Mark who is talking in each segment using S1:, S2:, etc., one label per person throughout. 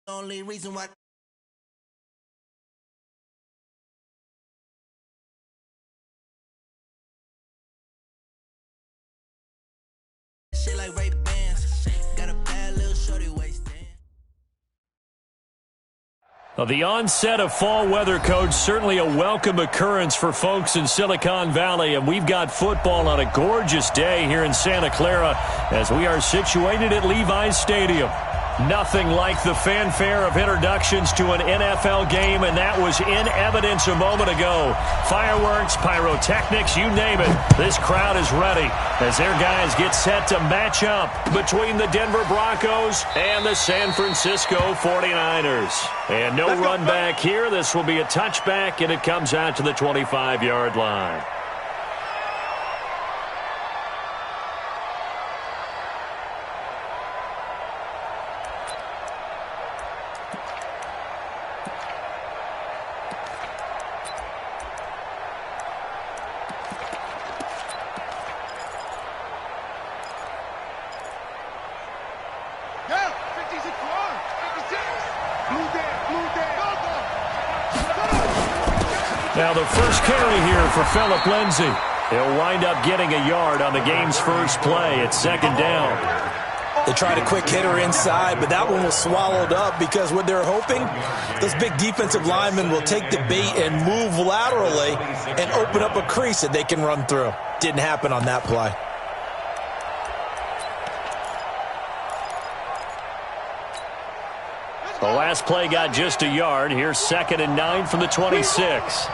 S1: Only reason why. Shit like Ray Bans. Got a bad little shorty waist.
S2: The onset of fall weather, Coach, certainly a welcome occurrence for folks in Silicon Valley, and we've got football on a gorgeous day here in Santa Clara as we are situated at Levi's Stadium. Nothing like the fanfare of introductions to an NFL game, and that was in evidence a moment ago. Fireworks, pyrotechnics, you name it. This crowd is ready as their guys get set to match up between the Denver Broncos and the San Francisco 49ers. And no run back here. This will be a touchback, and it comes out to the 25-yard line. Now the first carry here for Phillip Lindsay. He'll wind up getting a yard on the game's first play at second down.
S3: They tried a quick hitter inside, but that one was swallowed up because what they're hoping, those big defensive linemen will take the bait and move laterally and open up a crease that they can run through. Didn't happen on that play.
S2: The last play got just a yard. Here's 2nd and 9 from the 26.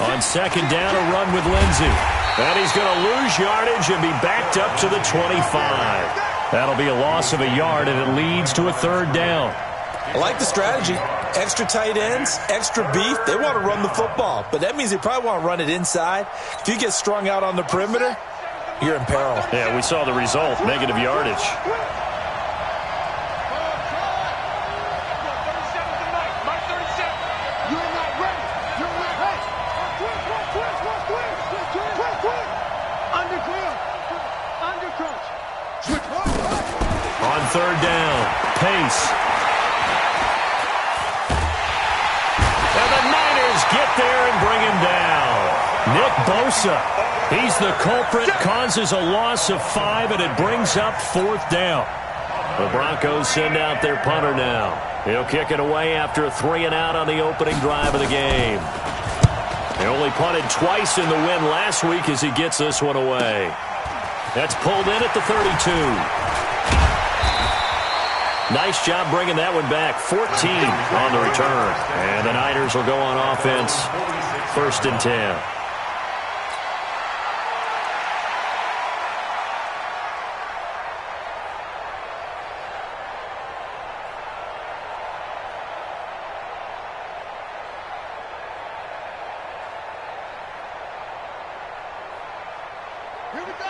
S2: On second down, a run with Lindsay. And he's going to lose yardage and be backed up to the 25. That'll be a loss of a yard, and it leads to a third down.
S3: I like the strategy. Extra tight ends, extra beef. They want to run the football, but that means they probably want to run it inside. If you get strung out on the perimeter, you're in peril.
S2: Yeah, we saw the result, negative yardage. On third down, Pace. And the Niners get there and bring him down. Nick Bosa, he's the culprit, causes a loss of 5, and it brings up 4th down. The Broncos send out their punter now. He'll kick it away after a 3-and-out on the opening drive of the game. He only punted twice in the win last week as he gets this one away. That's pulled in at the 32. Nice job bringing that one back. 14 on the return. And the Niners will go on offense. 1st and 10.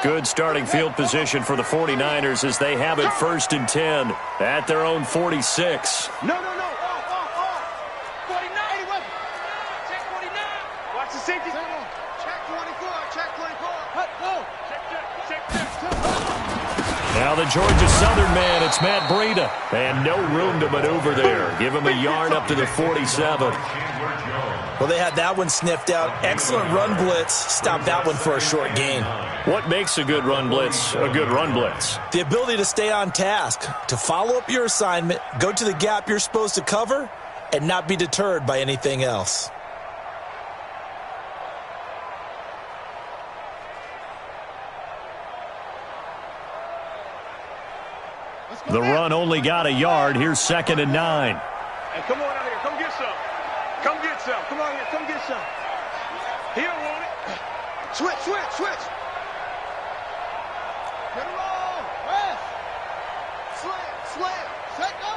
S2: Good starting field position for the 49ers as they have it 1st and 10 at their own 46.
S4: No. 49. Check 49. Watch the safety. Check 24. Check 24. Check.
S2: Now the Georgia Southern man, it's Matt Breida. And no room to maneuver there. Give him a yard up to the 47.
S3: Well, they had that one sniffed out. Excellent run blitz. Stopped that one for a short gain.
S2: What makes a good run blitz a good run blitz?
S3: The ability to stay on task, to follow up your assignment, go to the gap you're supposed to cover, and not be deterred by anything else.
S2: The run only got a yard. Here's 2nd and 9.
S4: Hey, come on out here. Come get some. Come get some. Come on here. Come get some. He don't want it. Switch. Get it on. Rest. Slam. Set, go.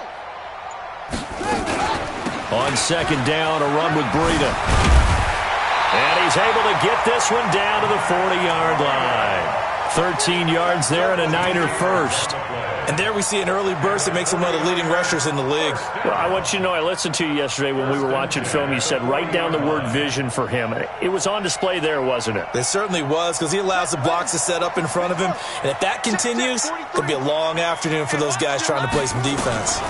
S2: On second down, a run with Breida. And he's able to get this one down to the 40-yard line. 13 yards there and a Niner first.
S3: And there we see an early burst that makes him one of the leading rushers in the league.
S2: Well, I want you to know, I listened to you yesterday when we were watching film. You said write down the word vision for him. It was on display there, wasn't it?
S3: It certainly was, because he allows the blocks to set up in front of him. And if that continues, it could be a long afternoon for those guys trying to play some defense.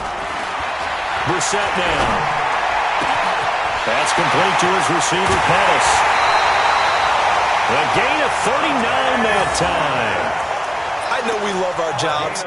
S2: Brissett now. That's complete to his receiver, Pettis. A gain of 39 that time.
S3: I know we love our jobs.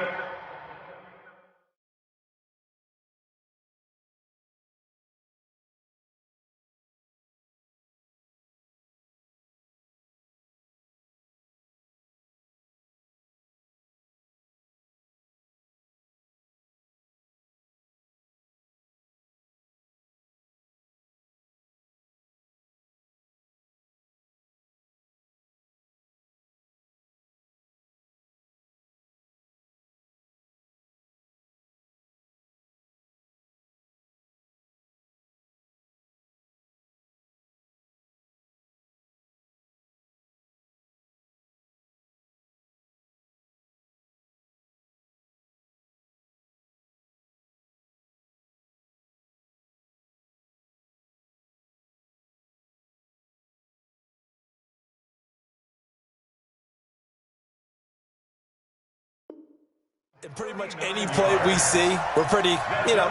S3: In pretty much any play we see, we're pretty,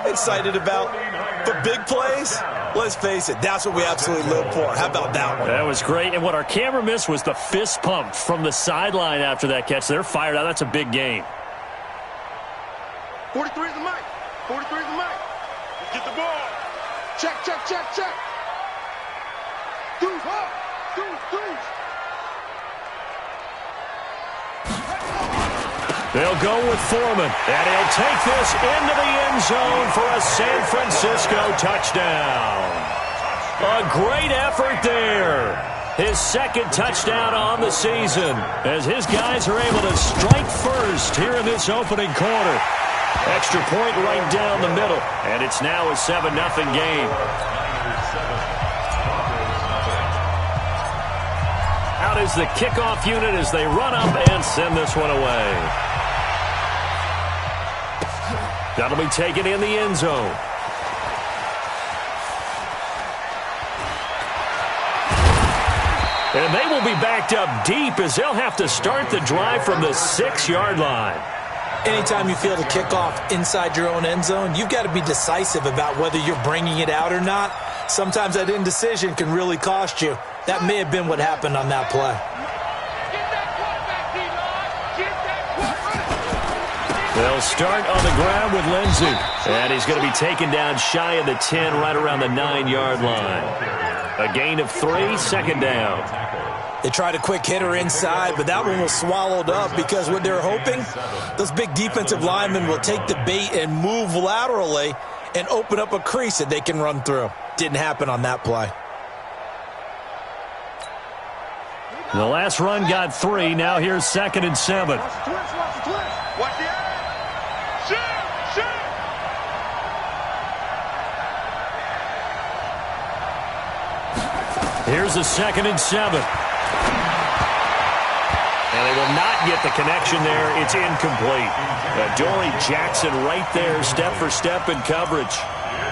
S3: excited about. But big plays, let's face it, that's what we absolutely live for. How about that one?
S2: That was great. And what our camera missed was the fist pump from the sideline after that catch. They're fired out. That's a big gain.
S4: 43 is the mic. 43 is the mic. Let's get the ball. Check, check, check, check. Deuce, up. Deuce, deuce.
S2: They'll go with Foreman, and he'll take this into the end zone for a San Francisco touchdown. A great effort there. His second touchdown on the season as his guys are able to strike first here in this opening quarter. Extra point right down the middle, and it's now a 7-0 game. Out is the kickoff unit as they run up and send this one away. That'll be taken in the end zone. And they will be backed up deep as they'll have to start the drive from the 6-yard line.
S3: Anytime you feel the kickoff inside your own end zone, you've got to be decisive about whether you're bringing it out or not. Sometimes that indecision can really cost you. That may have been what happened on that play.
S2: They'll start on the ground with Lindsey. And he's going to be taken down shy of the 10, right around the 9-yard line. A gain of 3, second down.
S3: They tried a quick hitter inside, but that one was swallowed up because what they're hoping, those big defensive linemen will take the bait and move laterally and open up a crease that they can run through. Didn't happen on that play.
S2: The last run got 3. Now here's 2nd and 7.
S4: Watch the twist, watch the twist. Watch the eye. Shoot, shoot.
S2: Here's a 2nd and 7. And they will not get the connection there. It's incomplete. Dory Jackson right there, step for step in coverage.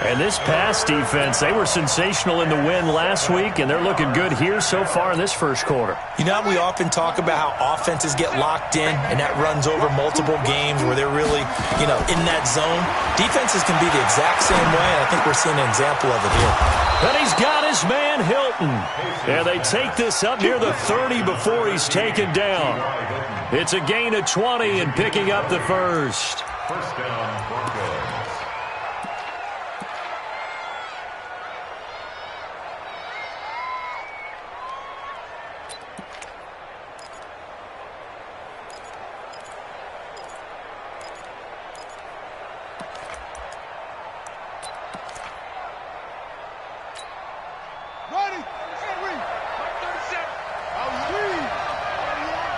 S2: And this pass defense, they were sensational in the win last week, and they're looking good here so far in this first quarter.
S3: You know, we often talk about how offenses get locked in, and that runs over multiple games where they're really, in that zone. Defenses can be the exact same way, and I think we're seeing an example of it here.
S2: And he's got his man Hilton. And they take this up near the 30 before he's taken down. It's a gain of 20 and picking up the first.
S5: First down, Broncos.
S4: Ready? Henry. 37. I'll lead.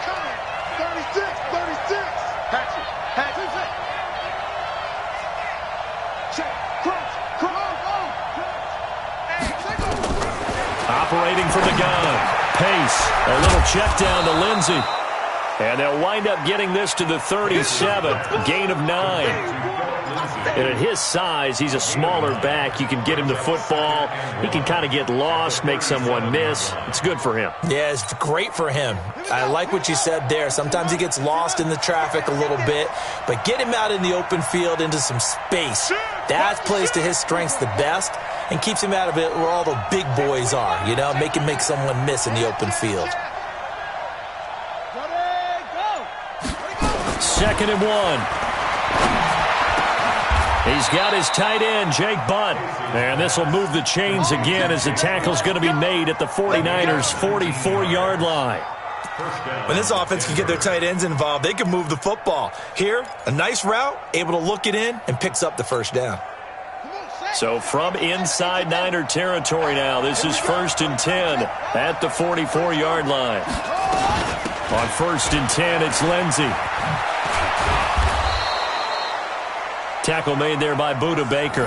S4: Coming. 36. 36. Patch it. Patch it. Check. Crunch. Crunch. Hey, take off.
S2: Operating from the gun. Pace. A little check down to Lindsey. And they'll wind up getting this to the 37, gain of 9. And at his size, he's a smaller back. You can get him the football. He can kind of get lost, make someone miss. It's good for him.
S3: Yeah, it's great for him. I like what you said there. Sometimes he gets lost in the traffic a little bit, but get him out in the open field into some space. That plays to his strengths the best and keeps him out of it where all the big boys are, you know, make someone miss in the open field.
S2: 2nd and 1. He's got his tight end, Jake Butt. And this will move the chains again as the tackle's going to be made at the 49ers' 44-yard line.
S3: When this offense can get their tight ends involved, they can move the football. Here, a nice route, able to look it in, and picks up the first down.
S2: So from inside Niner territory now, this is 1st and 10 at the 44-yard line. On 1st and 10, it's Lindsey. Tackle made there by Buda Baker.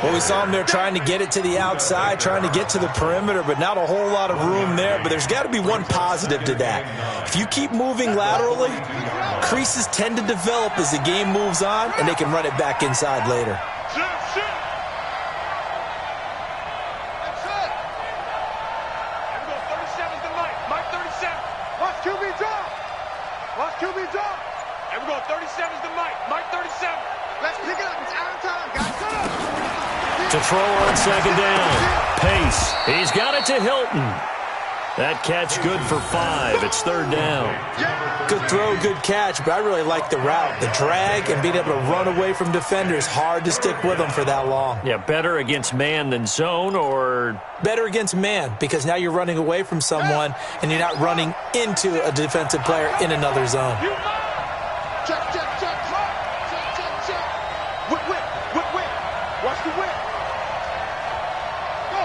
S3: Well, we saw him there trying to get it to the outside, trying to get to the perimeter, but not a whole lot of room there. But there's got to be one positive to that. If you keep moving laterally, creases tend to develop as the game moves on, and they can run it back inside later.
S2: To throw on 2nd down. Pace. He's got it to Hilton. That catch good for 5. It's 3rd down.
S3: Good throw, good catch, but I really like the route. The drag and being able to run away from defenders. Hard to stick with them for that long.
S2: Yeah, better against man than zone, or?
S3: Better against man, because now you're running away from someone and you're not running into a defensive player in another zone.
S4: Check. Whip. Watch the whip. Go.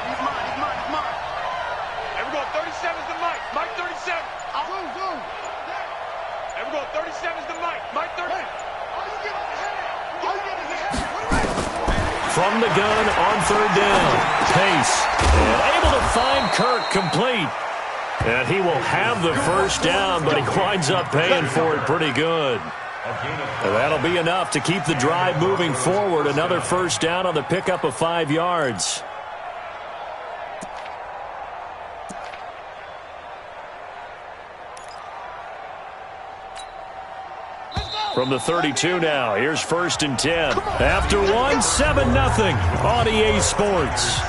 S4: He's mine. And we're going 37's the Mike. Mike 37. Go. And we're going 37's the Mike. Mike 30. All you get is the head.
S2: From the gun on 3rd down. Pace. And able to find Kirk complete. And he will have the first down, but he winds up paying for it pretty good. And that'll be enough to keep the drive moving forward. Another first down on the pickup of 5 yards. From the 32 now, here's 1st and 10. After 1, 7-0 on EA Sports.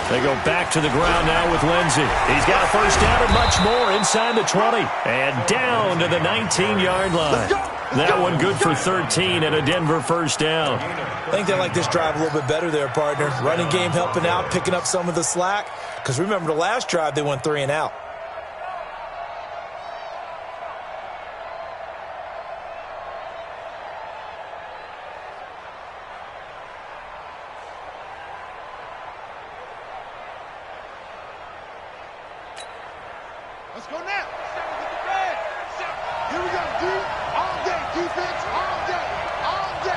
S2: They go back to the ground now with Lindsey. He's got a first down and much more inside the 20. And down to the 19-yard line. That one good for 13 and a Denver first down.
S3: I think they like this drive a little bit better there, partner. Running game helping out, picking up some of the slack. Because remember, the last drive, they went 3 and out.
S4: Let's go now. Here we go, D. All day, defense. All day. Go.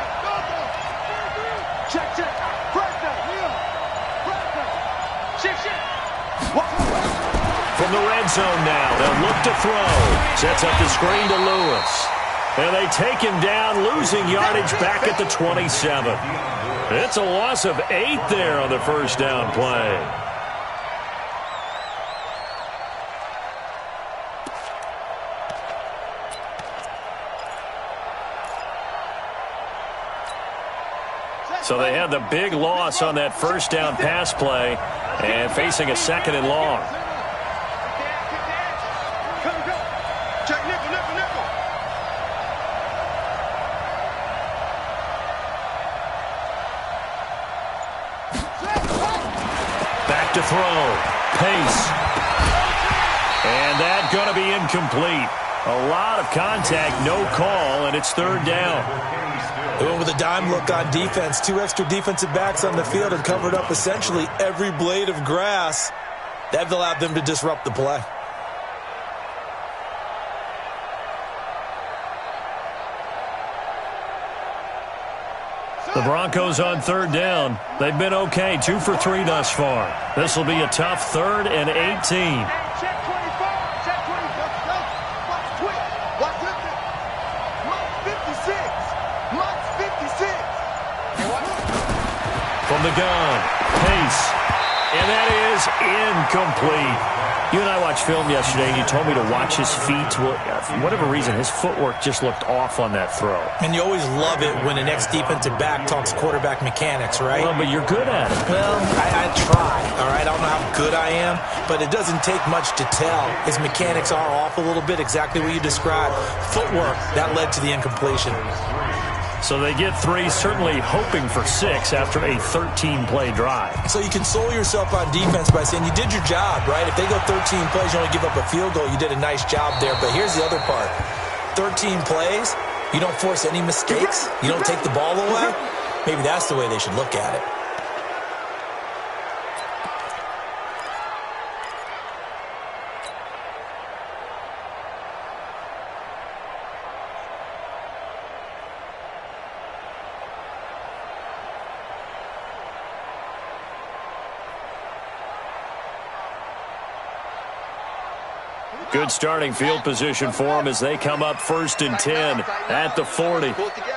S4: Check. Pressure. Shift.
S2: From the red zone now, they'll look to throw. Sets up the screen to Lewis. And they take him down, losing yardage back at the 27. It's a loss of 8 there on the first down play. So they had the big loss on that first down pass play and facing a 2nd and long.
S4: Check nickel.
S2: Back to throw. Pace. And that's going to be incomplete. A lot of contact, no call, and it's 3rd down.
S3: They went with a dime look on defense. 2 extra defensive backs on the field and covered up essentially every blade of grass. That allowed them to disrupt the play.
S2: The Broncos on third down. They've been okay, 2 for 3 thus far. This will be a tough 3rd and 18.
S4: Check 25. Check 25. Watch quick. Watch lifted. Mike 56. Mike 56.
S2: From the gun, Pace. And that is incomplete. You and I watched film yesterday, and you told me to watch his feet. Well, for whatever reason, his footwork just looked off on that throw.
S3: And you always love it when the next defensive back talks quarterback mechanics, right?
S2: Well, but you're good at it.
S3: Well, I try, all right? I don't know how good I am, but it doesn't take much to tell. His mechanics are off a little bit, exactly what you described. Footwork, that led to the incompletion.
S2: So they get 3, certainly hoping for 6 after a 13-play drive.
S3: So you console yourself on defense by saying you did your job, right? If they go 13 plays, you only give up a field goal, you did a nice job there. But here's the other part. 13 plays, you don't force any mistakes, you don't take the ball away. Maybe that's the way they should look at it.
S2: Good starting field position for them as they come up 1st and 10 at the 40.
S4: Pull it together.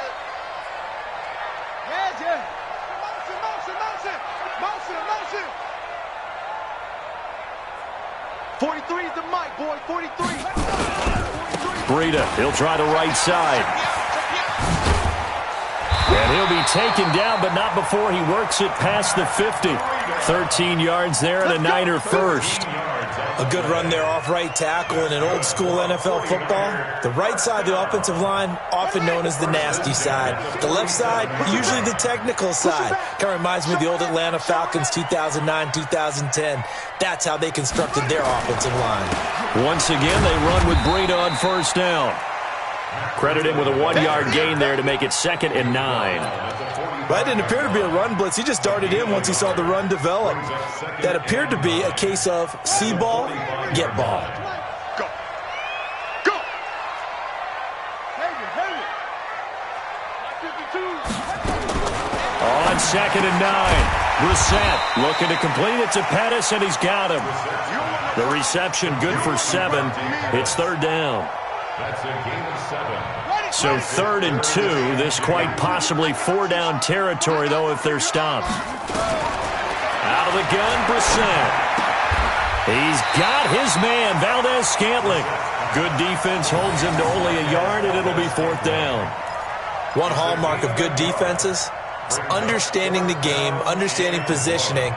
S4: Yeah. Motion. 43 is the mic, boy. 43.
S2: Breida, he'll try the right side. And he'll be taken down, but not before he works it past the 50. 13 yards there and a Niner first.
S3: A good run there off right tackle in an old-school NFL football. The right side of the offensive line, often known as the nasty side. The left side, usually the technical side. Kind of reminds me of the old Atlanta Falcons 2009, 2010. That's how they constructed their offensive line.
S2: Once again, they run with Breida on 1st down. Credit him with a 1-yard gain there to make it 2nd and 9.
S3: That didn't appear to be a run blitz. He just darted in once he saw the run develop. That appeared to be a case of see ball, get ball.
S4: Go.
S2: On 2nd and 9. Brissett looking to complete it to Pettis, and he's got him. The reception good for 7. It's 3rd down.
S5: That's a gain of 7.
S2: So 3rd and 2. This quite possibly 4-down territory, though, if they're stopped. Out of the gun, Brissett. He's got his man, Valdez-Scantling. Good defense holds him to only a yard, and it'll be 4th down.
S3: One hallmark of good defenses is understanding the game, understanding positioning,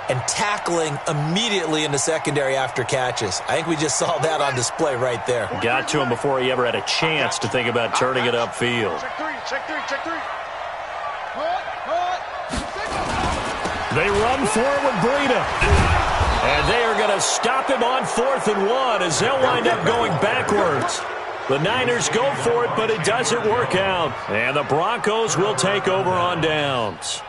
S3: and tackling immediately in the secondary after catches. I think we just saw that on display right there.
S2: Got to him before he ever had a chance to think about turning it upfield.
S4: Check three.
S2: They run forward with Breida. And they are going to stop him on 4th and 1 as they'll wind up going backwards. The Niners go for it, but it doesn't work out. And the Broncos will take over on downs.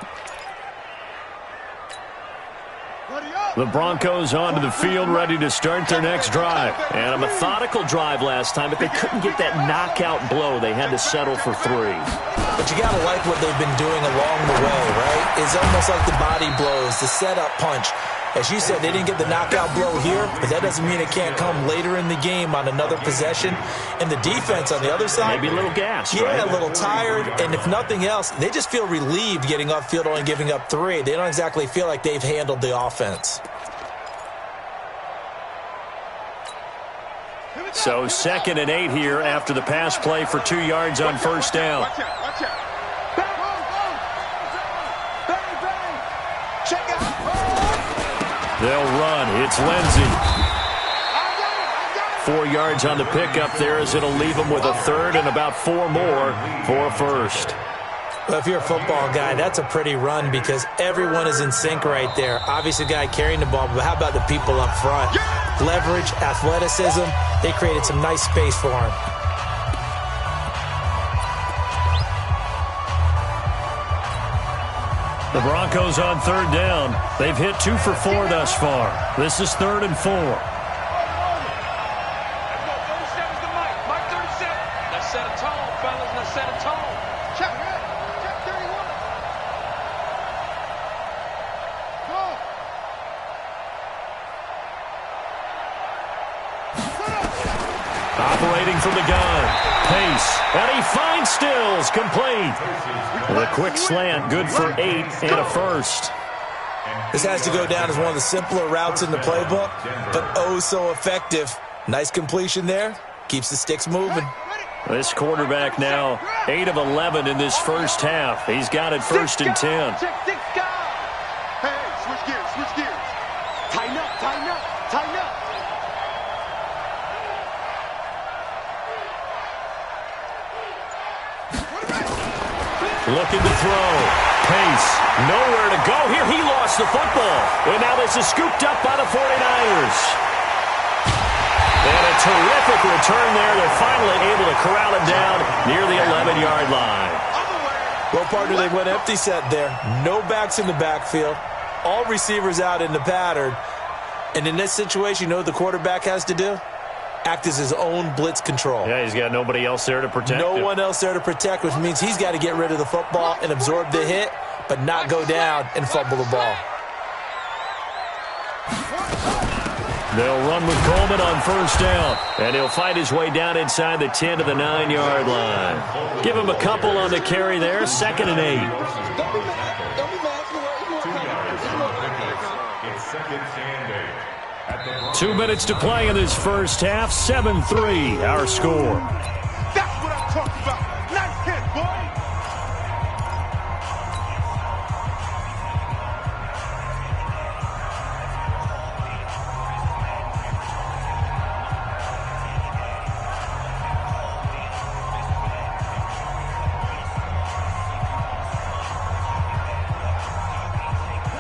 S2: The Broncos onto the field, ready to start their next drive. And a methodical drive last time, but they couldn't get that knockout blow. They had to settle for 3.
S3: But you got to like what they've been doing along the way, right? It's almost like the body blows, the setup punch. As you said, they didn't get the knockout blow here, but that doesn't mean it can't come later in the game on another possession. And the defense on the other side,
S2: maybe a little gas,
S3: yeah,
S2: right?
S3: A little tired. And if nothing else, they just feel relieved getting upfield, only giving up 3. They don't exactly feel like they've handled the offense.
S2: So 2nd and 8 here after the pass play for 2 yards on 1st down.
S4: Watch out. Check out.
S2: They'll run. It's Lindsey. 4 yards on the pickup there as it'll leave them with a 3rd and about 4 more for a 1st.
S3: Well, if you're a football guy, that's a pretty run because everyone is in sync right there. Obviously, the guy carrying the ball, but how about the people up front? Leverage, athleticism, they created some nice space for him.
S2: The Broncos on 3rd down. They've hit 2 for 4 thus far. This is 3rd and 4.
S4: 37's the Mike. Mike 37. Let's set a tone, fellas. Let's set a tone. Check 31. Go.
S2: Operating from the gun. Pace. And he finds Stills. Complete. With a quick slant. Good for 8 and a first.
S3: This has to go down as one of the simpler routes in the playbook, but oh so effective. Nice completion there. Keeps the sticks moving.
S2: This quarterback now 8 of 11 in this first half. He's got it 1st and 10.
S4: Check 6 guys. Hey, switch gears, switch gears. Tighten up, tighten up, tighten up.
S2: Looking to throw. Pace. Nowhere to go here. He lost the football. And now this is scooped up by the 49ers. And a terrific return there. They're finally able to corral it down near the 11-yard line.
S3: Well, partner, they went empty set there. No backs in the backfield. All receivers out in the pattern. And in this situation, you know what the quarterback has to do? Act as his own blitz control.
S2: Yeah, he's got nobody else there to protect
S3: No
S2: him.
S3: one else there to protect, which means he's got to get rid of the football and absorb the hit, but not go down and fumble the ball.
S2: They'll run with Coleman on 1st down, and he'll fight his way down inside the 10 to the 9-yard line. Give him a couple on the carry there, 2nd and 8.
S5: It's 2nd and 8.
S2: 2 minutes to play in this first half. 7-3, our score.
S4: That's what I'm talking about. Nice hit, boy.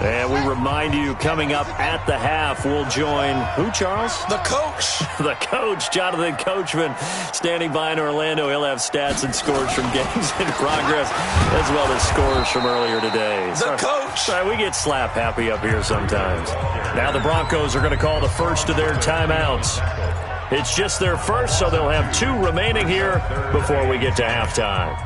S2: And we remind you, coming up at the half, we'll join who, Charles?
S3: The coach.
S2: The coach, Jonathan Coachman, standing by in Orlando. He'll have stats and scores from games in progress, as well as scores from earlier today.
S3: The coach.
S2: Sorry, we get slap happy up here sometimes. Now the Broncos are going to call the first of their timeouts. It's just their first, so they'll have 2 remaining here before we get to halftime.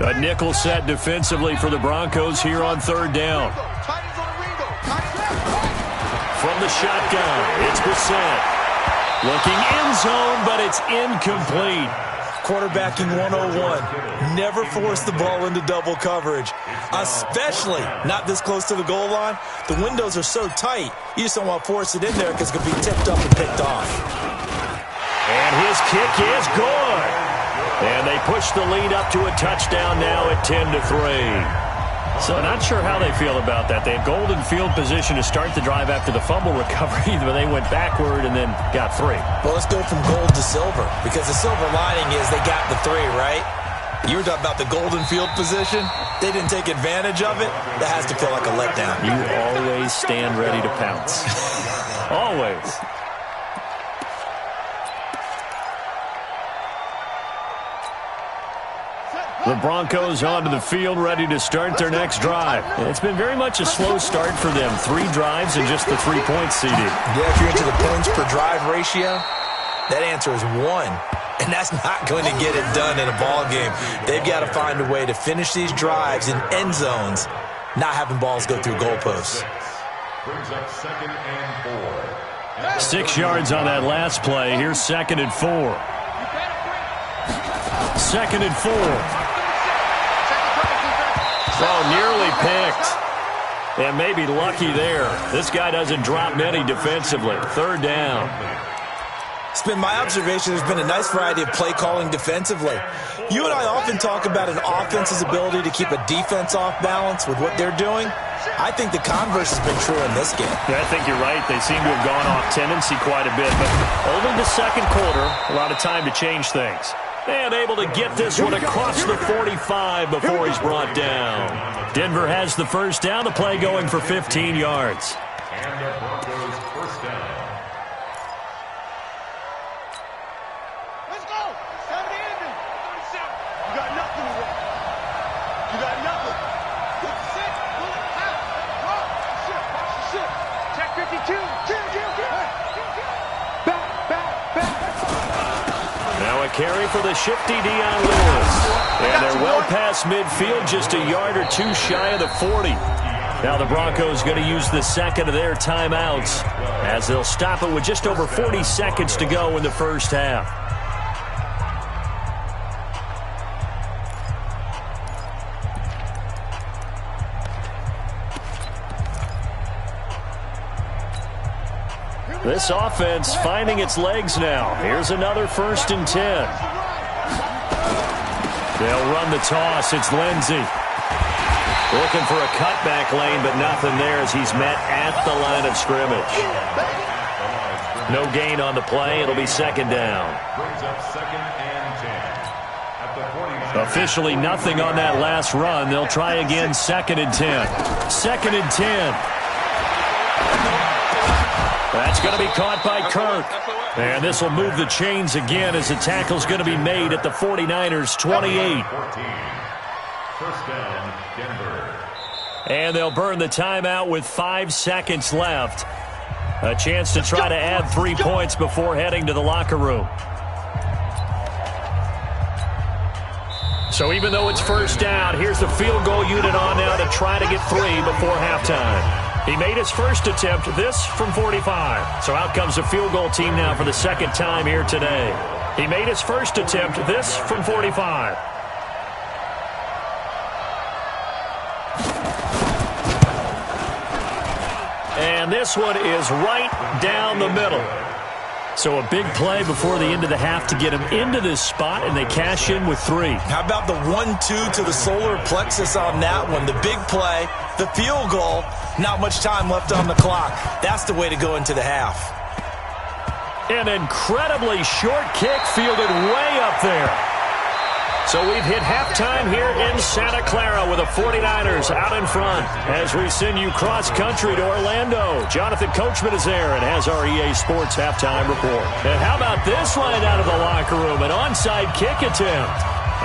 S2: A nickel set defensively for the Broncos here on 3rd down. From the shotgun, it's Brissett. Looking end zone, but it's incomplete.
S3: Quarterbacking 101. Never force the ball into double coverage, especially not this close to the goal line. The windows are so tight, you just don't want to force it in there because it could be tipped up and picked off.
S2: And his kick is good. And they push the lead up to a touchdown now at 10-3. So not sure how they feel about that. They had golden field position to start the drive after the fumble recovery, but they went backward and then got 3.
S3: Well, let's go from gold to silver, because the silver lining is they got the 3, right? You were talking about the golden field position. They didn't take advantage of it. That has to feel like a letdown.
S2: You always stand ready to pounce. Always. The Broncos onto the field, ready to start their next drive. It's been very much a slow start for them. 3 drives and just the 3 points seeded.
S3: Yeah, if you're into the points per drive ratio, that answer is 1. And that's not going to get it done in a ball game. They've got to find a way to finish these drives in end zones, not having balls go through goalposts.
S5: Brings up 2nd and 4.
S2: 6 yards on that last play. Here's 2nd and 4. 2nd and 4. Oh, nearly picked. And maybe lucky there. This guy doesn't drop many defensively. 3rd down.
S3: It's been my observation there's been a nice variety of play calling defensively. You and I often talk about an offense's ability to keep a defense off balance with what they're doing. I think the converse has been true in this game.
S2: Yeah, I think you're right. They seem to have gone off tendency quite a bit, but only the 2nd quarter, a lot of time to change things. And able to get this one across the 45 before he's brought down. Denver has the 1st down. The play going for 15 yards.
S5: And the Broncos' 1st First down.
S4: Let's go. It's time to end it. 37. You got nothing to work. You got nothing. Get the set. Pull it out. Roll. Shit. Watch the shit. Check 52.
S2: Now a carry for the shifty Dion Lewis. And they're well past midfield, just a yard or two shy of the 40. Now the Broncos going to use the second of their timeouts as they'll stop it with just over 40 seconds to go in the first half. This offense finding its legs now. Here's another 1st and 10. They'll run the toss. It's Lindsey. Looking for a cutback lane, but nothing there as he's met at the line of scrimmage. No gain on the play. It'll be 2nd down.
S5: Brings up 2nd and 10. At the 49.
S2: Officially nothing on that last run. They'll try again 2nd and 10. 2nd and 10. That's going to be caught by Kirk. And this will move the chains again as the tackle's going to be made at the 49ers' 28.
S5: 14. First down, Denver.
S2: And they'll burn the timeout with 5 seconds left. A chance to try to add 3 points before heading to the locker room. So even though it's first down, here's the field goal unit on now to try to get 3 before halftime. He made his first attempt, this from 45. So out comes the field goal team now for the 2nd time here today. He made his first attempt, this from 45. And this one is right down the middle. So a big play before the end of the half to get him into this spot, and they cash in with 3.
S3: How about the 1-2 to the solar plexus on that one? The big play, the field goal, not much time left on the clock. That's the way to go into the half.
S2: An incredibly short kick fielded way up there. So we've hit halftime here in Santa Clara with the 49ers out in front as we send you cross-country to Orlando. Jonathan Coachman is there and has our EA Sports halftime report. And how about this line out of the locker room? An onside kick attempt.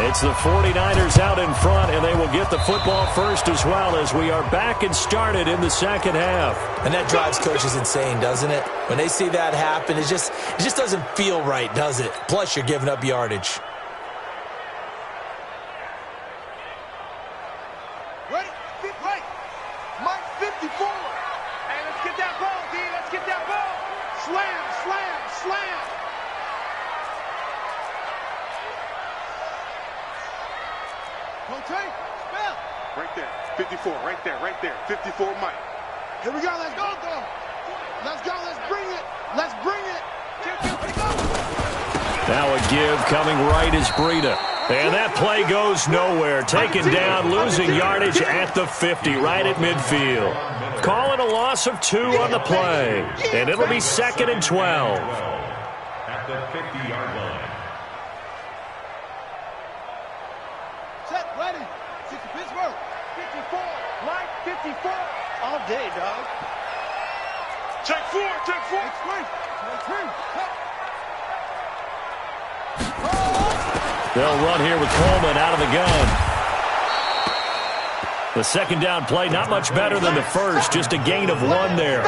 S2: It's the 49ers out in front, and they will get the football first as well as we are back and started in the second half.
S3: And that drives coaches insane, doesn't it? When they see that happen, it just doesn't feel right, does it? Plus, you're giving up yardage.
S4: Ready? Right. Mike 54. Hey, let's get that ball, D. Let's get that ball. Slam, slam, slam. Okay, spell. Right there. 54, right there, right there. 54, Mike. Here we go. Let's go, though. Let's go. Let's bring it. Let's bring it.
S2: Now a give coming right is Breida. And that play goes nowhere. Taken down, losing yardage at the 50, right at midfield. Calling a loss of 2 on the play. And it'll be 2nd and 12.
S5: At the 50-yard line.
S4: Set, ready. 60 Pittsburgh. 54. Mike 54. All day, dog. Check 4. Check 4. Check 3.
S2: They'll run here with Coleman out of the gun. The second down play, not much better than the first, just a gain of 1 there.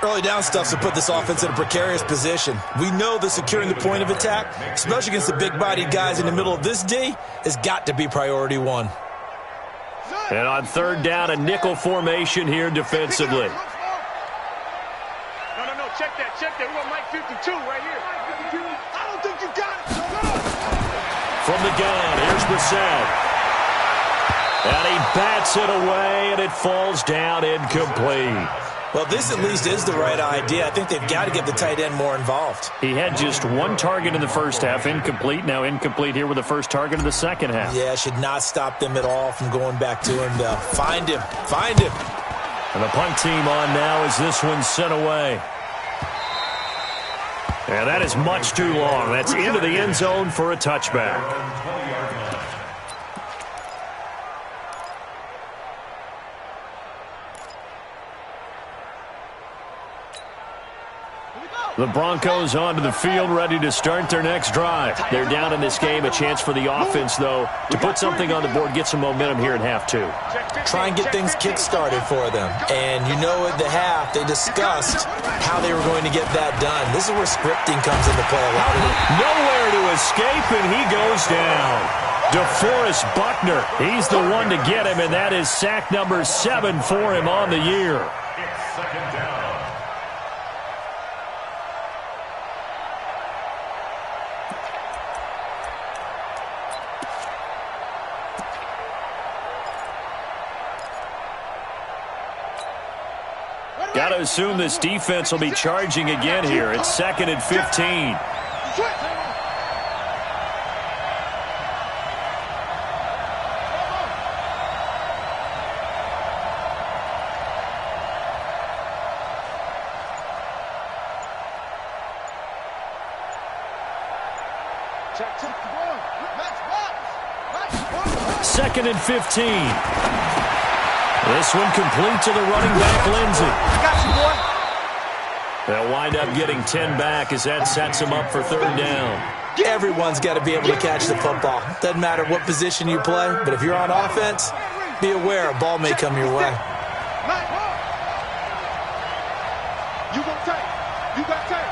S3: Early down stuff to put this offense in a precarious position. We know that securing the point of attack, especially against the big-bodied guys in the middle of this D, has got to be priority 1.
S2: And on 3rd down, a nickel formation here defensively.
S4: No. Check that. We got Mike 52 right here. I don't think you got it.
S2: From the gun, here's Brissett. And he bats it away, and it falls down incomplete.
S3: Well, this at least is the right idea. I think they've got to get the tight end more involved.
S2: He had just 1 target in the first half, incomplete. Now incomplete here with the first target in the second half.
S3: Yeah, should not stop them at all from going back to him, though. Find him.
S2: And the punt team on now as this one's sent away. And that is much too long. That's into the end zone for a touchback. The Broncos onto the field, ready to start their next drive. They're down in this game. A chance for the offense, though, to put something on the board, get some momentum here in half two.
S3: Try and get things kick-started for them. And you know at the half, they discussed how they were going to get that done. This is where scripting comes into play a lot.
S2: Nowhere to escape, and he goes down. DeForest Buckner, he's the one to get him, and that is sack number 7 for him on the year.
S5: It's second down.
S2: Got to assume this defense will be charging again here. It's 2nd and 15. Second and 15. This one complete to the running back, Lindsey.
S4: Got you, boy.
S2: They'll wind up getting 10 back as that sets them up for 3rd down.
S3: Everyone's got to be able to catch the football. Doesn't matter what position you play, but if you're on offense, be aware a ball may come your way.
S4: You got tight. You got tight.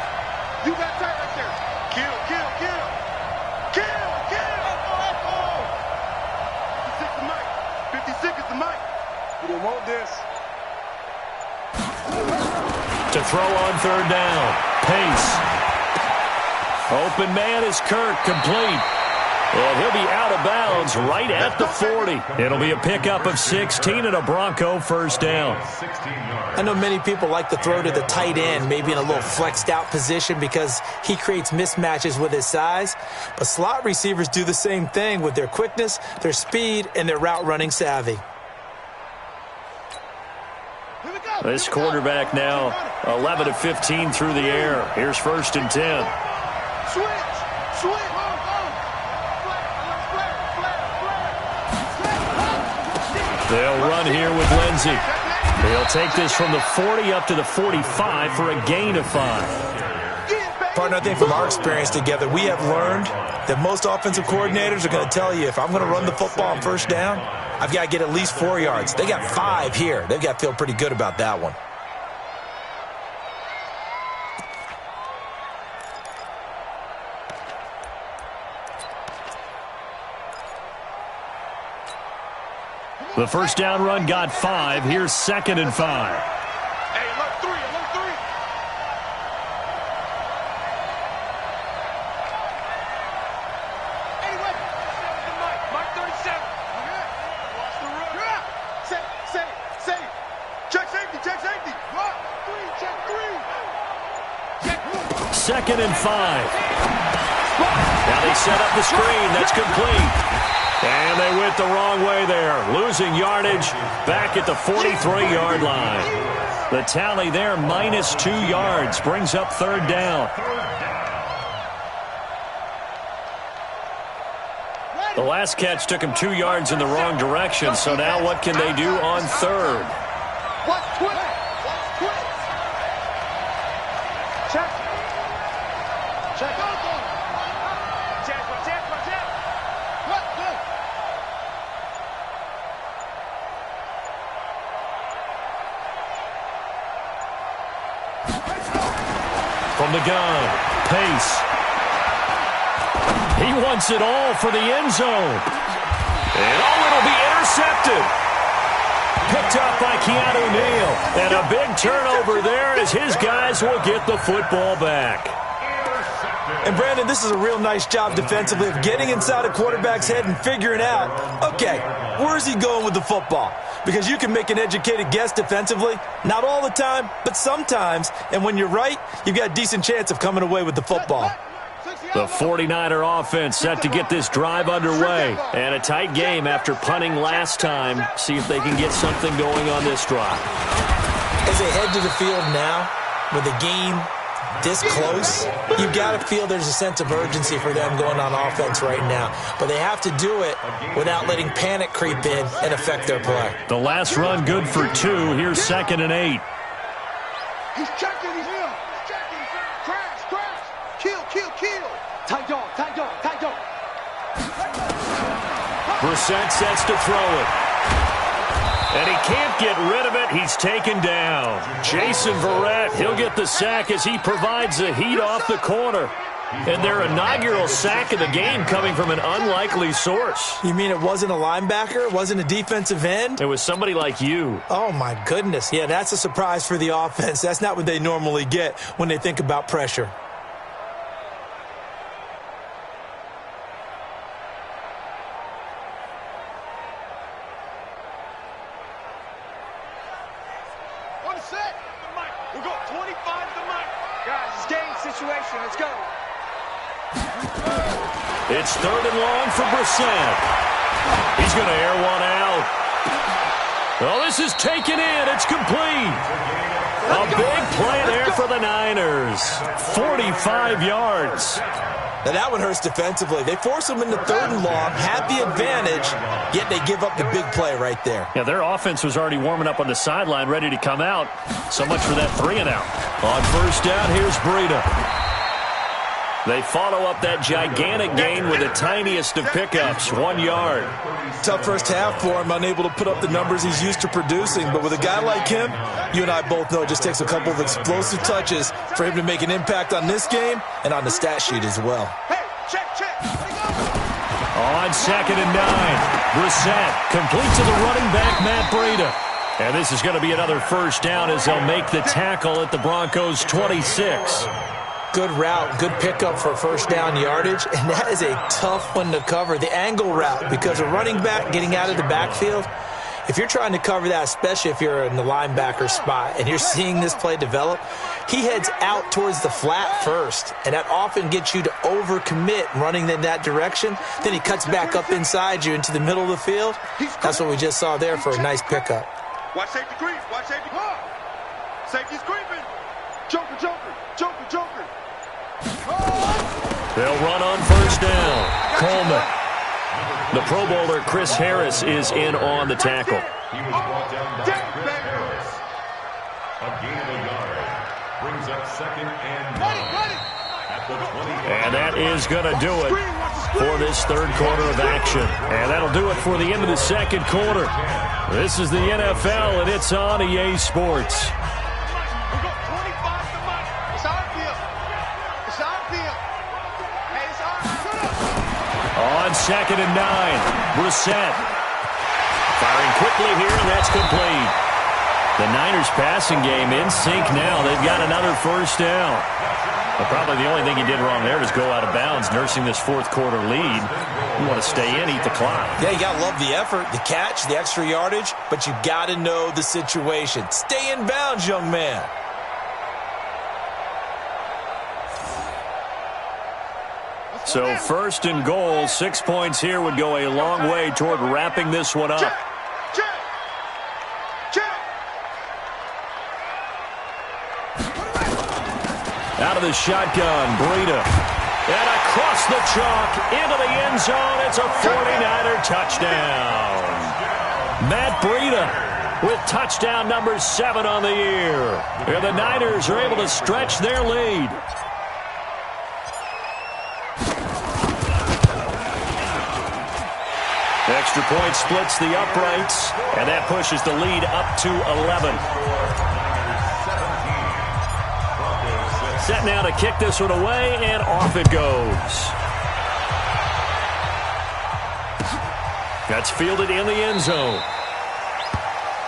S4: You got tight right there. Kill, kill, kill. Kill, kill. 56 the mic. 56 is the mic. We don't want this.
S2: To throw on 3rd down. Pace. Open man is Kirk, complete. And he'll be out of bounds right at the 40. It'll be a pickup of 16 and a Bronco 1st down.
S3: I know many people like to throw to the tight end, maybe in a little flexed out position because he creates mismatches with his size. But slot receivers do the same thing with their quickness, their speed, and their route running savvy.
S2: This quarterback now 11 of 15 through the air. Here's 1st and 10.
S4: Switch. Switch.
S2: They'll run here with Lindsey. They'll take this from the 40 up to the 45 for a gain of 5.
S3: Partner, I think from our experience together, we have learned that most offensive coordinators are going to tell you, if I'm going to run the football on 1st down, I've got to get at least 4 yards. They got 5 here. They've got to feel pretty good about that one.
S2: The 1st down run got 5. Here's 2nd and 5.
S4: Hey, look 3, look 3. Anyway, Mike 37. Watch the run. Say. Check safety, check safety. 3, check 3.
S2: 2nd and 5. Now they set up the screen. That's complete. And they went the wrong way there. Losing yardage back at the 43-yard line. The tally there, minus 2 yards. Brings up 3rd down. The last catch took him 2 yards in the wrong direction. So now what can they do on 3rd?
S4: Watch quick. Check.
S2: From the gun, Pace. He wants it all for the end zone. And it'll be intercepted. Picked up by Keanu Neal. And a big turnover there as his guys will get the football back.
S3: And, Brandon, this is a real nice job defensively of getting inside a quarterback's head and figuring out, okay, where's he going with the football? Because you can make an educated guess defensively. Not all the time, but sometimes. And when you're right, you've got a decent chance of coming away with the football.
S2: The 49er offense set to get this drive underway. And a tight game after punting last time. See if they can get something going on this drive.
S3: As they head to the field now, with the game this close, you've got to feel there's a sense of urgency for them going on offense right now. But they have to do it without letting panic creep in and affect their play.
S2: The last run good for 2. Here's 2nd and 8.
S4: He's checking. He's checking.
S2: Brissett sets to throw it. And he can't get rid of it. He's taken down. Jason Verrett, he'll get the sack as he provides the heat off the corner. And their inaugural sack of the game coming from an unlikely source.
S3: You mean it wasn't a linebacker? It wasn't a defensive end?
S2: It was somebody like you.
S3: Oh, my goodness. Yeah, that's a surprise for the offense. That's not what they normally get when they think about pressure.
S4: We're going 25 to the mic. Guys, it's game situation. Let's go.
S2: It's 3rd and long for Brissett. He's going to air one out. Oh, this is taken in. It's complete. A big play there for the Niners. 45 yards.
S3: Now that one hurts defensively. They force them into 3rd and long, have the advantage, yet they give up the big play right there.
S2: Yeah, their offense was already warming up on the sideline, ready to come out. So much for that 3 and out. On 1st down, here's Breida. They follow up that gigantic gain with the tiniest of pickups, 1 yard.
S3: Tough first half for him, unable to put up the numbers he's used to producing. But with a guy like him, you and I both know it just takes a couple of explosive touches for him to make an impact on this game and on the stat sheet as well.
S4: Hey, check.
S2: On 2nd and 9, Brissett complete to the running back, Matt Breida. And this is going to be another 1st down as they'll make the tackle at the Broncos' 26.
S3: Good route, good pickup for 1st down yardage, and that is a tough one to cover, the angle route, because a running back getting out of the backfield, if you're trying to cover that, especially if you're in the linebacker spot and you're seeing this play develop, he heads out towards the flat first, and that often gets you to overcommit running in that direction. Then he cuts back up inside you into the middle of the field. That's what we just saw there for a nice pickup.
S4: Watch safety creep. Watch safety creep. Safety's creeping. Joker.
S2: They'll run on 1st down. Coleman. The Pro Bowler Chris Harris is in on the tackle.
S5: He was brought down by Chris Harris. A gain of a yard. Brings up 2nd and 9. At the 20.
S2: And that is going to do it for this 3rd quarter of action. And that'll do it for the end of the 2nd quarter. This is the NFL, and it's on EA Sports. On 2nd and 9, Brissett firing quickly here, and that's complete. The Niners passing game in sync now. They've got another 1st down. But probably the only thing he did wrong there was go out of bounds, nursing this 4th quarter lead. You want to stay in, eat the clock.
S3: Yeah, you got to love the effort, the catch, the extra yardage, but you got to know the situation. Stay in bounds, young man.
S2: So 1st and goal, 6 points here would go a long way toward wrapping this one up. Out of the shotgun, Breida. And across the chalk, into the end zone. It's a 49er touchdown. Matt Breida with touchdown number 7 on the year. And the Niners are able to stretch their lead. Extra point splits the uprights, and that pushes the lead up to 11. Set now to kick this one away, and off it goes. That's fielded in the end zone.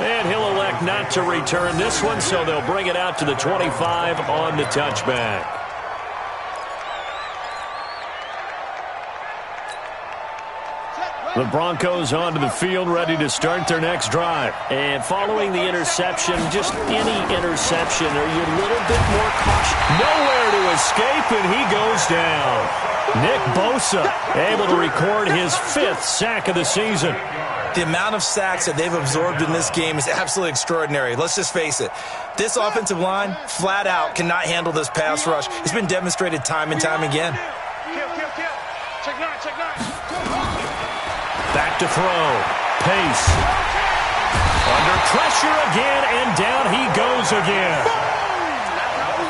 S2: And he'll elect not to return this one, so they'll bring it out to the 25 on the touchback. The Broncos onto the field, ready to start their next drive. And following the interception, just any interception, are you a little bit more cautious? Nowhere to escape, and he goes down. Nick Bosa able to record his 5th sack of the season.
S3: The amount of sacks that they've absorbed in this game is absolutely extraordinary. Let's just face it. This offensive line, flat out, cannot handle this pass rush. It's been demonstrated time and time again.
S4: Kill. Check 9.
S2: Back to throw. Pace. Under pressure again, and down he goes again.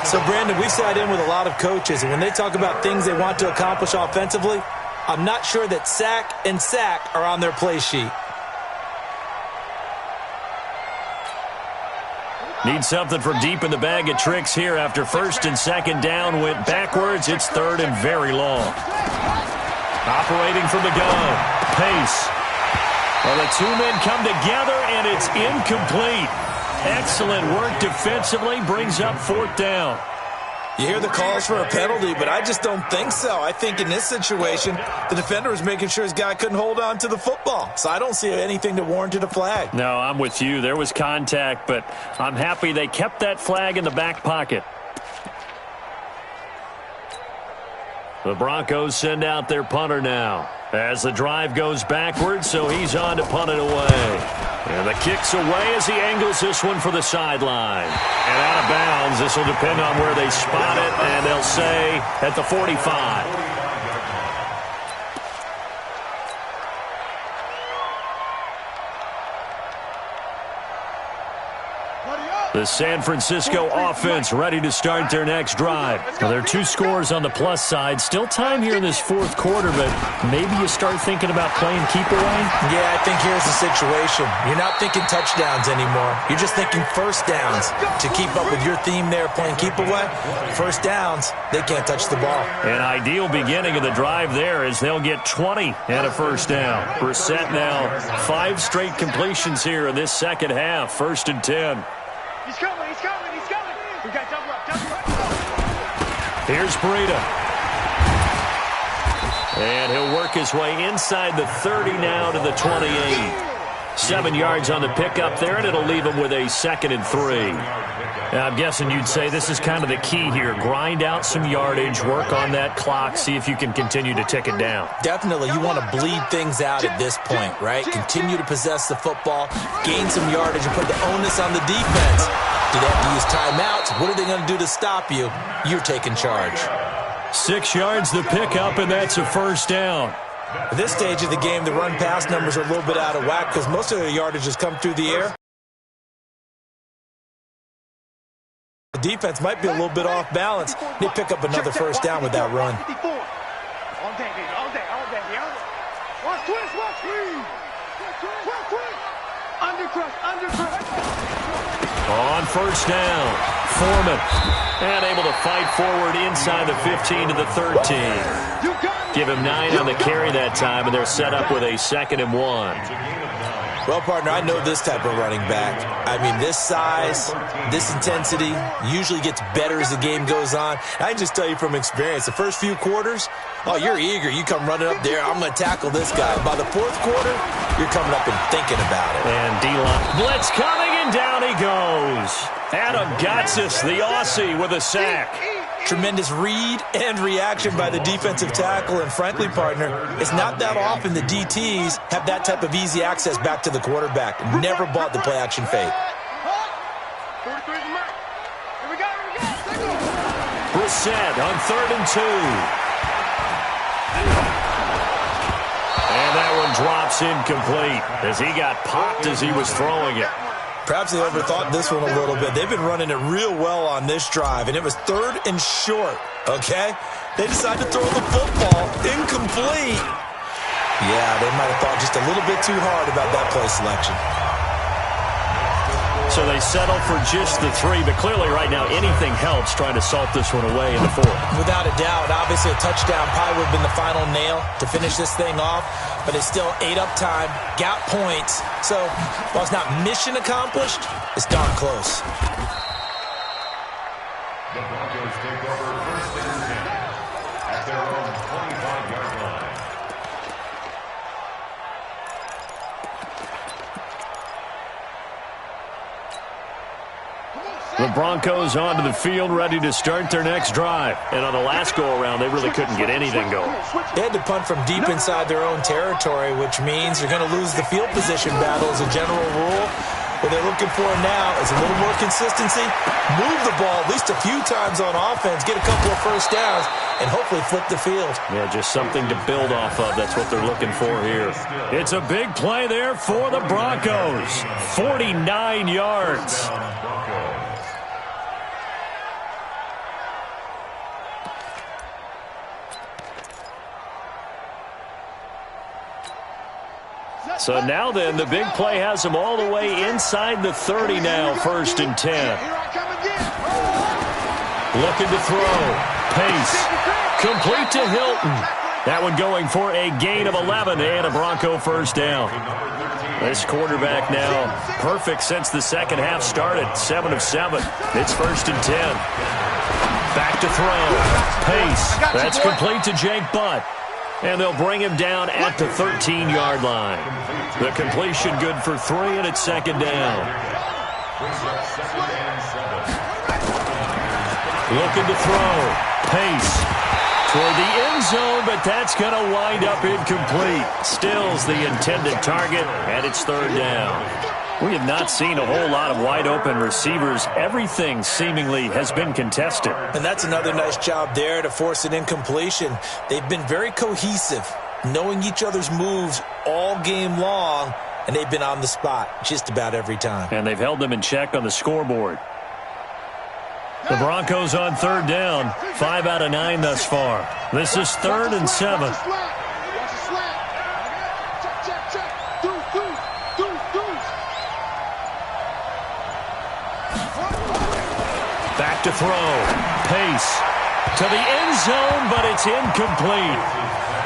S3: So, Brandon, we sat in with a lot of coaches, and when they talk about things they want to accomplish offensively, I'm not sure that sack and sack are on their play sheet.
S2: Need something from deep in the bag of tricks here after first and second down went backwards. It's third and very long. Operating from the gun. Pace. Well, the two men come together, and it's incomplete. Excellent work defensively. Brings up fourth down.
S3: You hear the calls for a penalty, but I just don't think so. I think in this situation, the defender was making sure his guy couldn't hold on to the football. So I don't see anything that warranted a flag.
S2: No, I'm with you. There was contact, but I'm happy they kept that flag in the back pocket. The Broncos send out their punter now as the drive goes backwards, so he's on to punt it away. And the kick's away as he angles this one for the sideline. And out of bounds, this will depend on where they spot it, and they'll say at the 45. The San Francisco offense ready to start their next drive. Well, there are two scores on the plus side. Still time here in this fourth quarter, but maybe you start thinking about playing keep away?
S3: Yeah, I think here's the situation. You're not thinking touchdowns anymore. You're just thinking first downs. To keep up with your theme there, playing keep away, first downs, they can't touch the ball.
S2: An ideal beginning of the drive there is they'll get 20 and a first down. Brissett now 5 straight completions here in this second half. First and 10.
S4: He's coming, he's coming, he's coming. We got double up, double up.
S2: Here's Breida. And he'll work his way inside the 30 now to the 28. 7 yards on the pickup there, and it'll leave him with a 2nd and 3. Now, I'm guessing you'd say this is kind of the key here. Grind out some yardage, work on that clock, see if you can continue to tick it down.
S3: Definitely, you want to bleed things out at this point, right? Continue to possess the football, gain some yardage, and put the onus on the defense. Do they have to use timeouts? What are they going to do to stop you? You're taking charge.
S2: 6 yards the pickup, and that's a first down.
S3: At this stage of the game, the run-pass numbers are a little bit out of whack because most of their yardage has come through the air. The defense might be a little bit off balance. They pick up another first down with that run.
S4: All day, baby, all day, all day, all day. Watch twist, watch twist. Under crush.
S2: On first down, Foreman. And able to fight forward inside the 15 to the 13. Give him 9 on the carry that time, and they're set up with a 2nd and 1.
S3: Well, partner, I know this type of running back. I mean, this size, this intensity usually gets better as the game goes on. I can just tell you from experience, the first few quarters, oh, you're eager. You come running up there, I'm going to tackle this guy. By the fourth quarter, you're coming up and thinking about it.
S2: And D-line blitz coming, and down he goes. Adam Gotsis, the Aussie, with a sack.
S3: Tremendous read and reaction by the defensive tackle, and frankly, partner, it's not that often the DTs have that type of easy access back to the quarterback. Never bought the play-action fake.
S2: Brissett on 3rd and 2. And that one drops incomplete as he got popped as he was throwing it.
S3: Perhaps they overthought this one a little bit. They've been running it real well on this drive, and it was 3rd and short, okay? They decided to throw the football incomplete. Yeah, they might have thought just a little bit too hard about that play selection.
S2: So they settle for just the 3, but clearly right now anything helps trying to salt this one away in the 4th.
S3: Without a doubt, obviously a touchdown probably would have been the final nail to finish this thing off, but it's still ate up time, got points. So while it's not mission accomplished, it's darn close.
S5: The Broncos take over 1st and 10 at their own 25-yard line.
S2: The Broncos onto the field, ready to start their next drive. And on the last go-around, they really couldn't get anything going.
S3: They had to punt from deep inside their own territory, which means you're going to lose the field position battle as a general rule. What they're looking for now is a little more consistency, move the ball at least a few times on offense, get a couple of first downs, and hopefully flip the field.
S2: Yeah, just something to build off of. That's what they're looking for here. It's a big play there for the Broncos. 49 yards. So now then, the big play has them all the way inside the 30 now, 1st and 10. Looking to throw. Pace. Complete to Hilton. That one going for a gain of 11 and a Bronco first down. This quarterback now perfect since the second half started. 7 of 7. It's 1st and 10. Back to throw. Pace. That's complete to Jake Butt. And they'll bring him down at the 13-yard line. The completion good for 3, and it's 2nd down. Looking to throw. Pace. Toward the end zone, but that's going to wind up incomplete. Still's the intended target, and it's 3rd down. We have not seen a whole lot of wide-open receivers. Everything seemingly has been contested.
S3: And that's another nice job there to force an incompletion. They've been very cohesive, knowing each other's moves all game long, and they've been on the spot just about every time.
S2: And they've held them in check on the scoreboard. The Broncos on 3rd down. 5 out of 9 thus far. This is 3rd and 7. Back to throw. Pace. To the end zone, but it's incomplete.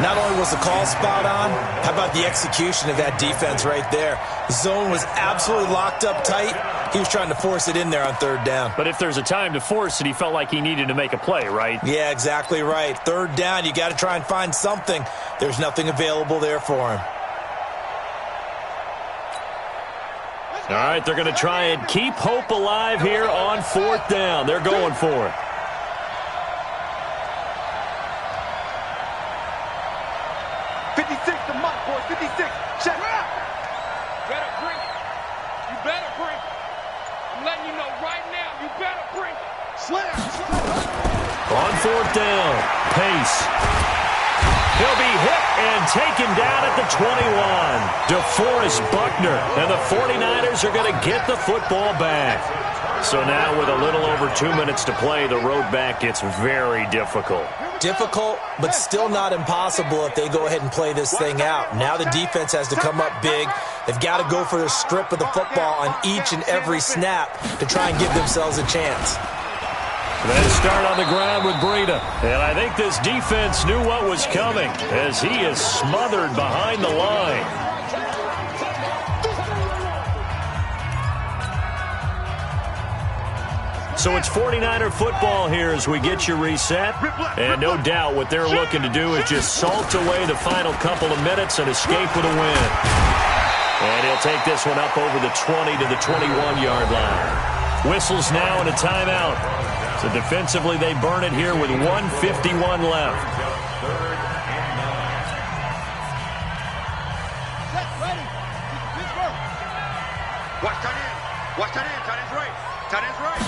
S3: Not only was the call spot on, how about the execution of that defense right there? The zone was absolutely locked up tight. He was trying to force it in there on 3rd down.
S2: But if there's a time to force it, he felt like he needed to make a play, right?
S3: Yeah, exactly right. 3rd down, you got to try and find something. There's nothing available there for him.
S2: All right, they're going to try and keep hope alive here on 4th down. They're going for it. On 4th down, Pace. He'll be hit and taken down at the 21. DeForest Buckner, and the 49ers are going to get the football back. So now with a little over 2 minutes to play, the road back gets very difficult.
S3: Difficult, but still not impossible if they go ahead and play this thing out. Now the defense has to come up big. They've got to go for the strip of the football on each and every snap to try and give themselves a chance.
S2: They start on the ground with Breida. And I think this defense knew what was coming as he is smothered behind the line. So it's 49er football here as we get you reset. And no doubt what they're looking to do is just salt away the final couple of minutes and escape with a win. And he'll take this one up over the 20 to the 21-yard line. Whistles now and a timeout. So defensively, they burn it here with 1:51 left.
S4: Watch tight end. Watch tight end. Tight end's right. Tight end's right.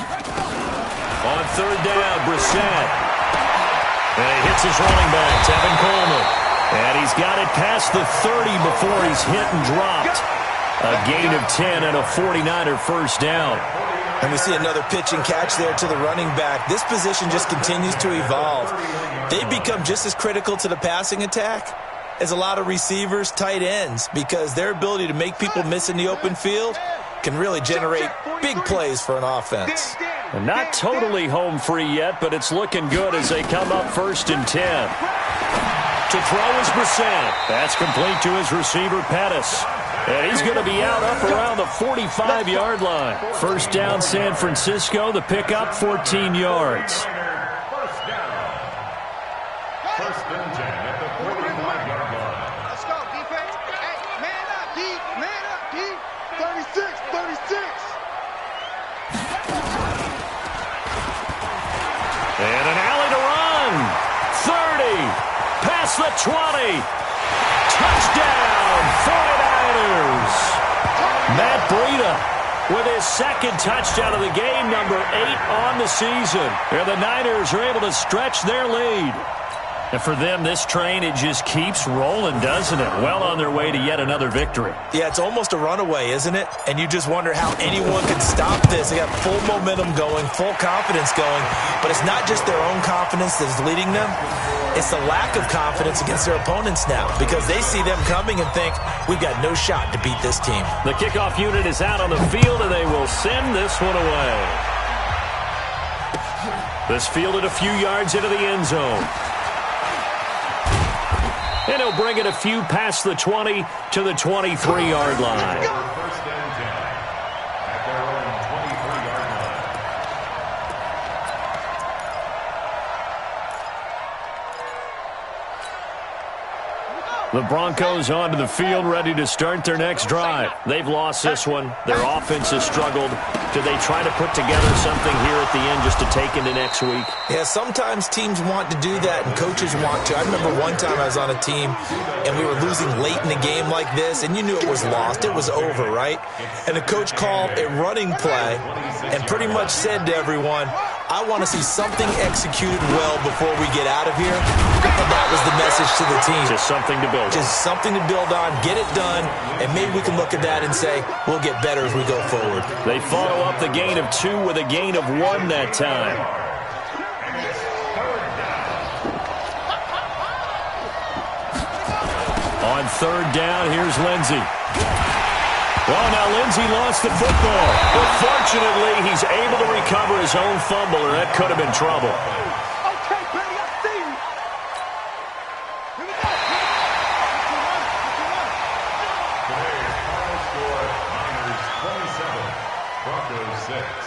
S2: On 3rd down, Brissett. And he hits his running back, Tevin Coleman. And he's got it past the 30 before he's hit and dropped. A gain of 10 and a 49er first down.
S3: And we see another pitch and catch there to the running back. This position just continues to evolve. They become just as critical to the passing attack as a lot of receivers, tight ends, because their ability to make people miss in the open field can really generate big plays for an offense.
S2: And not totally home free yet, but it's looking good as they come up 1st and 10. To throw is Brissett. That's complete to his receiver, Pettis. And he's going to be out up around the 45-yard line. First down, San Francisco. The pickup, 14 yards.
S5: First down. 1st and 10 at the 45-yard line.
S4: Let's go, defense. Hey, man up, D. Man up, D. 36, 36.
S2: And an alley to run. 30. Past the 20. Touchdown, 49ers. Matt Breida with his 2nd touchdown of the game, number 8 on the season. And the Niners are able to stretch their lead. And for them, this train, it just keeps rolling, doesn't it? Well on their way to yet another victory.
S3: Yeah, it's almost a runaway, isn't it? And you just wonder how anyone could stop this. They got full momentum going, full confidence going. But it's not just their own confidence that's leading them. It's the lack of confidence against their opponents now because they see them coming and think, we've got no shot to beat this team.
S2: The kickoff unit is out on the field, and they will send this one away. This fielded a few yards into the end zone. And he'll bring it a few past the 20 to the 23-yard line.
S5: First and 10 at their own 23-yard line.
S2: The Broncos onto the field, ready to start their next drive. They've lost this one. Their offense has struggled. Do they try to put together something here at the end just to take into next week?
S3: Yeah, sometimes teams want to do that and coaches want to. I remember one time I was on a team and we were losing late in the game like this, and you knew it was lost. It was over, right? And the coach called a running play and pretty much said to everyone, I want to see something executed well before we get out of here. And that was the message to the team.
S2: Just something to build on.
S3: Just something to build on, get it done, and maybe we can look at that and say, we'll get better as we go forward.
S2: They follow up the gain of 2 with a gain of 1 that time. On third down, here's Lindsey. Well, now Lindsey lost the football. But fortunately, he's able to recover his own fumble, or that could have been trouble.
S4: Okay, Benny, I see you. Here we go.
S5: Today's final score, Niners 27, Broncos 6.